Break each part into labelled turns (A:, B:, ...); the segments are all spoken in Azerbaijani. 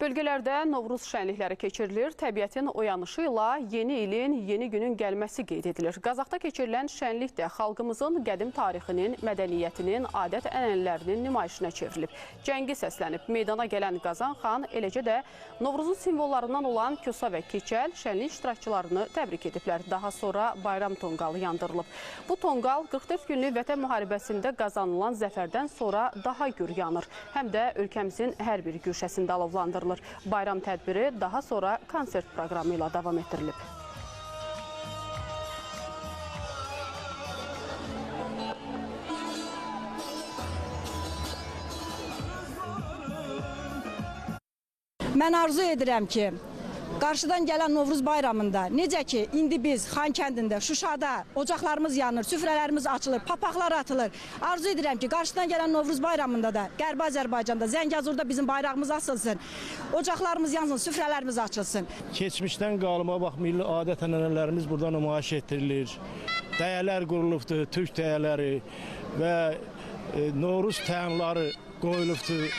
A: Bölgələrdə Novruz şənlikləri keçirilir. Təbiətin oyanışı ilə yeni ilin, yeni günün gəlməsi qeyd edilir. Qazaxda keçirilən şənlik də xalqımızın qədim tarixinin, mədəniyyətinin, adət-ənənələrinin nümayişinə çevrilib. Cəngi səslənib. Meydana gələn Qazan xan, eləcə də Novruzun simvollarından olan Kosa və Keçəl şənlik iştirakçılarını təbrik ediblər. Daha sonra bayram tonqalı yandırılıb. Bu tonqal 44 günlük Vətən müharibəsində qazanılan zəfərdən sonra daha gür yanır. Həm də ölkəmizin hər bir güşəsində alovlandırılır. Bayram tədbiri daha sonra konsert proqramı ilə davam etdirilib.
B: Mən arzu edirəm ki, qarşıdan gələn Novruz bayramında, necə ki, indi biz Xan kəndində, Şuşada ocaqlarımız yanır, süfrələrimiz açılır, papaqlar atılır. Arzu edirəm ki, qarşıdan gələn Novruz bayramında da, Qərbi Azərbaycanda, Zəngəzurda bizim bayrağımız asılsın, ocaqlarımız yansın, süfrələrimiz açılsın.
C: Keçmişdən qalıma bax, milli adət-ənənələrimiz burada nümayiş etdirilir. Dəyələr qurulubdur, türk dəyələri və Novruz təyanları qoyulubdur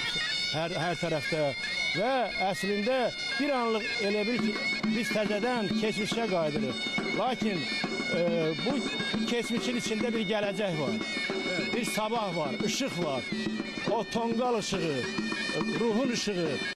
C: hər tərəfdə. Və əslində bir anlıq elə bil ki, biz təzədən keçmişə qayıdırıq. Lakin bu keçmişin içində bir gələcək var, bir sabah var, işıq var. O tonqal ışığı, ruhun ışığı